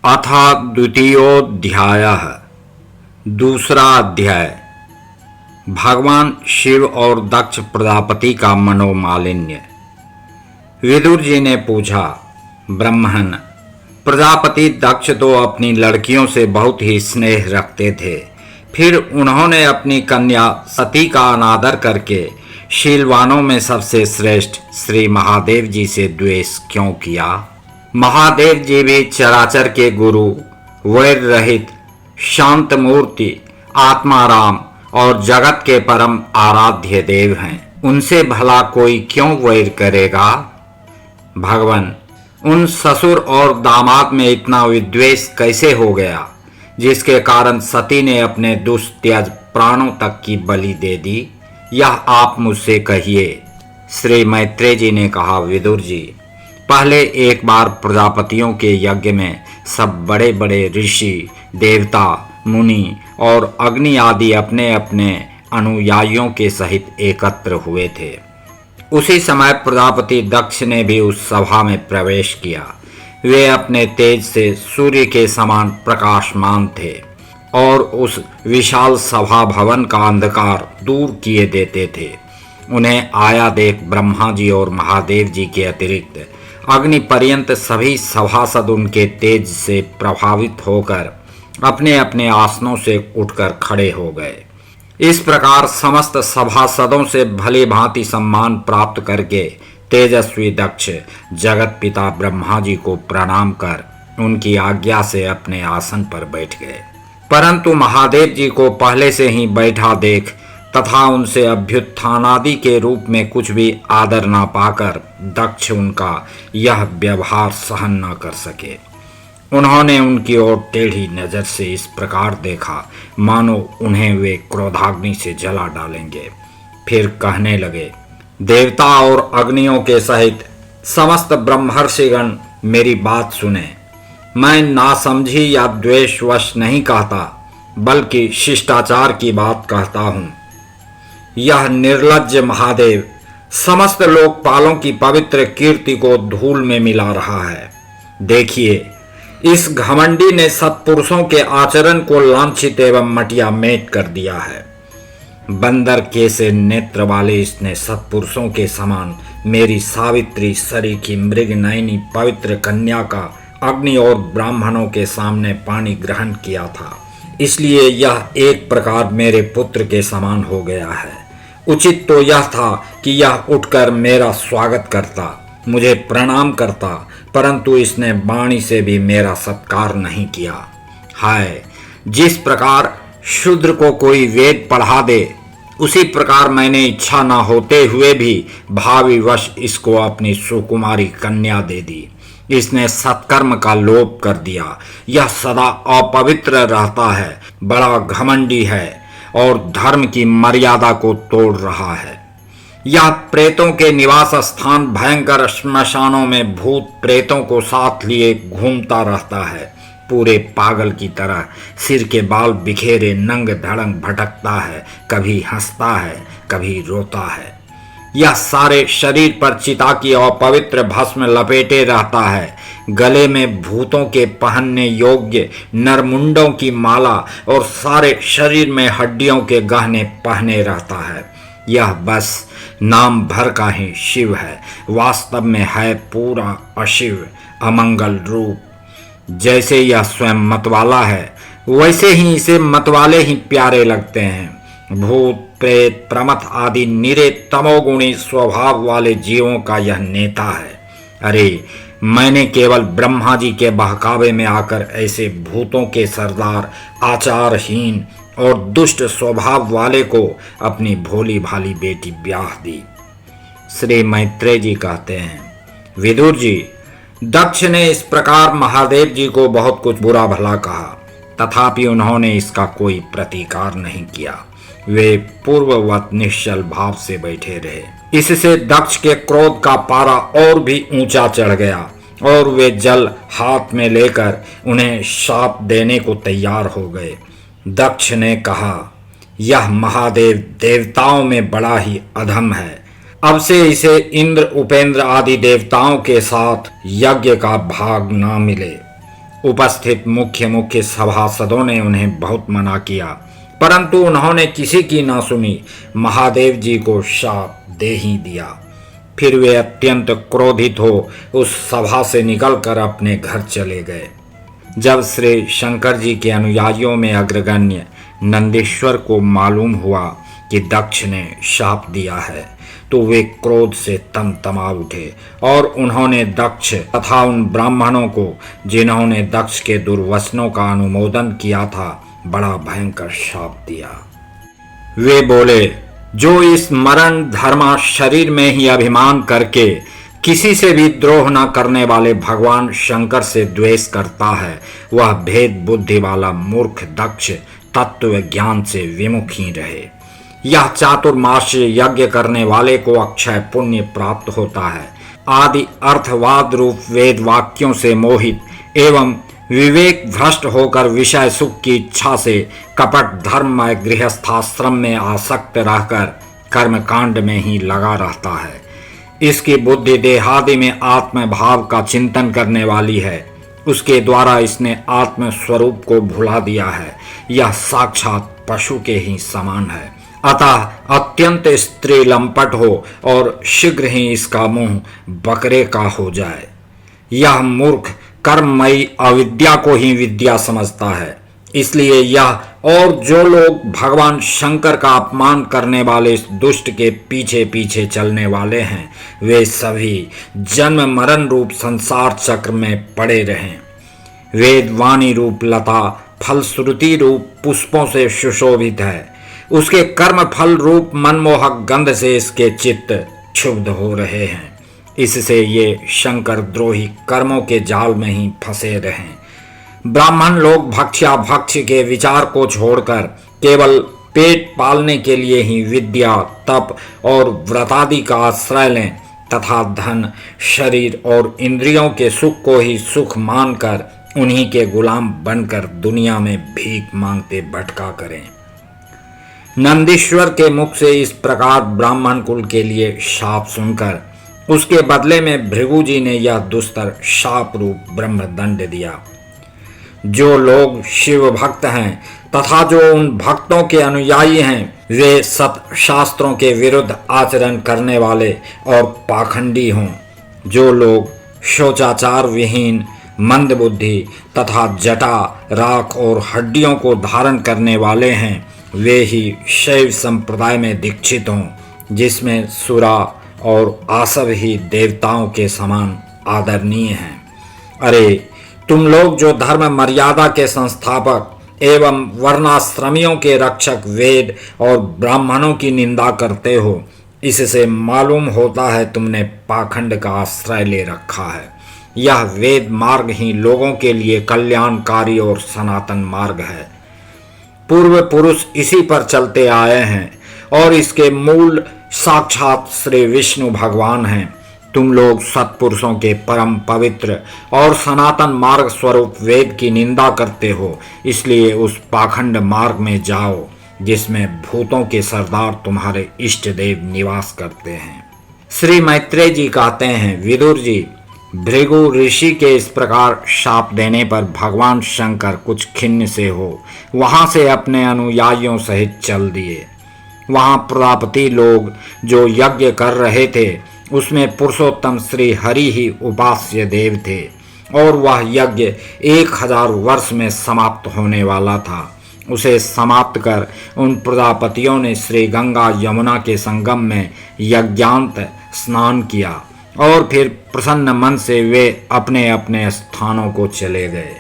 अथ द्वितीयोऽध्यायः। दूसरा अध्याय। भगवान शिव और दक्ष प्रजापति का मनोमालिन्य। विदुर जी ने पूछा, ब्रह्मन, प्रजापति दक्ष तो अपनी लड़कियों से बहुत ही स्नेह रखते थे, फिर उन्होंने अपनी कन्या सती का अनादर करके शीलवानों में सबसे श्रेष्ठ श्री महादेव जी से द्वेष क्यों किया? महादेव जी भी चराचर के गुरु, वैर रहित, शांत मूर्ति, आत्माराम और जगत के परम आराध्य देव हैं। उनसे भला कोई क्यों वैर करेगा? भगवान, उन ससुर और दामाद में इतना विद्वेष कैसे हो गया, जिसके कारण सती ने अपने दुष्त्यज प्राणों तक की बलि दे दी? यह आप मुझसे कहिए। श्री मैत्रेय जी ने कहा, विदुर जी, पहले एक बार प्रजापतियों के यज्ञ में सब बड़े बड़े ऋषि, देवता, मुनि और अग्नि आदि अपने अपने अनुयायियों के सहित एकत्र हुए थे। उसी समय प्रजापति दक्ष ने भी उस सभा में प्रवेश किया। वे अपने तेज से सूर्य के समान प्रकाशमान थे और उस विशाल सभा भवन का अंधकार दूर किए देते थे। उन्हें आया देख ब्रह्मा जी और महादेव जी के अतिरिक्त अग्नि पर्यंत सभी सभासद उनके तेज से प्रभावित होकर अपने अपने आसनों से उठकर खड़े हो गए। इस प्रकार समस्त सभासदों से भली भांति सम्मान प्राप्त करके तेजस्वी दक्ष जगत पिता ब्रह्मा जी को प्रणाम कर उनकी आज्ञा से अपने आसन पर बैठ गए। परंतु महादेव जी को पहले से ही बैठा देख तथा उनसे अभ्युत्थानादि के रूप में कुछ भी आदर न पाकर दक्ष उनका यह व्यवहार सहन न कर सके। उन्होंने उनकी ओर टेढ़ी नजर से इस प्रकार देखा मानो उन्हें वे क्रोधाग्नि से जला डालेंगे। फिर कहने लगे, देवता और अग्नियों के सहित समस्त ब्रह्मर्षिगण मेरी बात सुने। मैं नासमझी या द्वेषवश नहीं कहता, बल्कि शिष्टाचार की बात कहता हूँ। यह निर्लज्ज महादेव समस्त लोकपालों की पवित्र कीर्ति को धूल में मिला रहा है। देखिए, इस घमंडी ने सत्पुरुषों के आचरण को लांछित एवं मटियामेट कर दिया है। बंदर के से नेत्र वाले इसने सत्पुरुषों के समान मेरी सावित्री सरी की मृग नयनी पवित्र कन्या का अग्नि और ब्राह्मणों के सामने पानी ग्रहण किया था, इसलिए यह एक प्रकार मेरे पुत्र के समान हो गया है। उचित तो यह था कि यह उठकर मेरा स्वागत करता, मुझे प्रणाम करता, परंतु इसने वाणी से भी मेरा सत्कार नहीं किया। हाय, जिस प्रकार शूद्र को कोई वेद पढ़ा दे, उसी प्रकार मैंने इच्छा न होते हुए भी भाविवश इसको अपनी सुकुमारी कन्या दे दी। इसने सत्कर्म का लोप कर दिया। यह सदा अपवित्र रहता है, बड़ा घमंडी है और धर्म की मर्यादा को तोड़ रहा है। यह प्रेतों के निवास स्थान भयंकर श्मशानों में भूत प्रेतों को साथ लिए घूमता रहता है। पूरे पागल की तरह सिर के बाल बिखेरे नंग धड़ंग भटकता है, कभी हंसता है, कभी रोता है। यह सारे शरीर पर चिता की अपवित्र भस्म लपेटे रहता है। गले में भूतों के पहनने योग्य नरमुंडों की माला और सारे शरीर में हड्डियों के गहने पहने रहता है। यह बस नाम भर का ही शिव है, वास्तव में है पूरा अशिव, अमंगल रूप। जैसे यह स्वयं मतवाला है, वैसे ही इसे मतवाले ही प्यारे लगते हैं। भूत प्रेत प्रमथ आदि निरे तमोगुणी स्वभाव वाले जीवों का यह नेता है। अरे, मैंने केवल ब्रह्मा जी के बहकावे में आकर ऐसे भूतों के सरदार, आचारहीन और दुष्ट स्वभाव वाले को अपनी भोली भाली बेटी ब्याह दी। श्री मैत्रेय जी कहते हैं, विदुर जी, दक्ष ने इस प्रकार महादेव जी को बहुत कुछ बुरा भला कहा, तथापि उन्होंने इसका कोई प्रतिकार नहीं किया। वे पूर्ववत निश्चल भाव से बैठे रहे। इससे दक्ष के क्रोध का पारा और भी ऊंचा चढ़ गया और वे जल हाथ में लेकर उन्हें शाप देने को तैयार हो गए। दक्ष ने कहा, यह महादेव देवताओं में बड़ा ही अधम है। अब से इसे इंद्र, उपेंद्र आदि देवताओं के साथ यज्ञ का भाग ना मिले। उपस्थित मुख्य सभासदों ने उन्हें बहुत मना किया, परंतु उन्होंने किसी की ना सुनी। महादेव जी को शाप दे ही दिया। फिर वे अत्यंत क्रोधित हो उस सभा से निकलकर अपने घर चले गए। जब श्री शंकर जी के अनुयायियों में अग्रगण्य नंदीश्वर को मालूम हुआ कि दक्ष ने शाप दिया है, तो वे क्रोध से तमतमा उठे और उन्होंने दक्ष तथा उन ब्राह्मणों को जिन्होंने दक्ष के दुर्वचनों का अनुमोदन किया था बड़ा भयंकर शाप दिया। वे बोले, जो इस मरण धर्मा शरीर में ही अभिमान करके किसी से भी द्रोह न करने वाले भगवान शंकर से द्वेष करता है, वह भेद बुद्धि वाला मूर्ख दक्ष तत्व ज्ञान से विमुख ही रहे। यह चातुर्मास्य यज्ञ करने वाले को अक्षय पुण्य प्राप्त होता है। आदि अर्थवाद रूप वेद वाक्यों से मोहित एवं विवेक भ्रष्ट होकर विषय सुख की इच्छा से कपट धर्ममय गृहस्थाश्रम में आसक्त रहकर कर्मकांड में ही लगा रहता है। इसकी बुद्धि देहादि में आत्म भाव का चिंतन करने वाली है। उसके द्वारा इसने आत्म स्वरूप को भुला दिया है। यह साक्षात पशु के ही समान है। अतः अत्यंत स्त्री लंपट हो और शीघ्र ही इसका मुंह बकरे का हो जाए। यह मूर्ख कर्ममयी अविद्या को ही विद्या समझता है। इसलिए यह और जो लोग भगवान शंकर का अपमान करने वाले इस दुष्ट के पीछे पीछे चलने वाले हैं, वे सभी जन्म मरण रूप संसार चक्र में पड़े रहें। वेद वाणी रूप लता फलश्रुति रूप पुष्पों से सुशोभित है। उसके कर्म फल रूप मनमोहक गंध से इसके चित्त क्षुब्ध हो रहे हैं। इससे ये शंकर द्रोही कर्मों के जाल में ही फंसे रहें। ब्राह्मण लोग भक्ष्या भक्ष्य के विचार को छोड़कर केवल पेट पालने के लिए ही विद्या तप और व्रतादि का आश्रय लें तथा धन शरीर और इंद्रियों के सुख को ही सुख मानकर उन्हीं के गुलाम बनकर दुनिया में भीख मांगते भटका करें। नंदीश्वर के मुख से इस प्रकार ब्राह्मण कुल के लिए शाप सुनकर उसके बदले में भृगु जी ने यह दुस्तर शाप रूप ब्रह्मदंड दिया। जो लोग शिव भक्त हैं तथा जो उन भक्तों के अनुयायी हैं, वे सत शास्त्रों के विरुद्ध आचरण करने वाले और पाखंडी हों। जो लोग शौचाचार विहीन मंद बुद्धि तथा जटा राख और हड्डियों को धारण करने वाले हैं, वे ही शैव संप्रदाय में दीक्षित हों, जिसमें सुरा और आसव ही देवताओं के समान आदरणीय हैं। अरे तुम लोग जो धर्म मर्यादा के संस्थापक एवं वर्णाश्रमियों के रक्षक वेद और ब्राह्मणों की निंदा करते हो, इससे मालूम होता है तुमने पाखंड का आश्रय ले रखा है। यह वेद मार्ग ही लोगों के लिए कल्याणकारी और सनातन मार्ग है। पूर्व पुरुष इसी पर चलते आए हैं और इसके मूल साक्षात श्री विष्णु भगवान हैं। तुम लोग सत्पुरुषों के परम पवित्र और सनातन मार्ग स्वरूप वेद की निंदा करते हो, इसलिए उस पाखंड मार्ग में जाओ जिसमें भूतों के सरदार तुम्हारे इष्ट देव निवास करते हैं। श्री मैत्रेय जी कहते हैं, विदुर जी, भृगु ऋषि के इस प्रकार शाप देने पर भगवान शंकर कुछ खिन्न से हो वहां से अपने अनुयायियों सहित चल दिए। वहां प्रजापति लोग जो यज्ञ कर रहे थे उसमें पुरुषोत्तम श्री हरि ही उपास्य देव थे और वह यज्ञ 1000 वर्ष में समाप्त होने वाला था। उसे समाप्त कर उन प्रजापतियों ने श्री गंगा यमुना के संगम में यज्ञांत स्नान किया और फिर प्रसन्न मन से वे अपने अपने स्थानों को चले गए।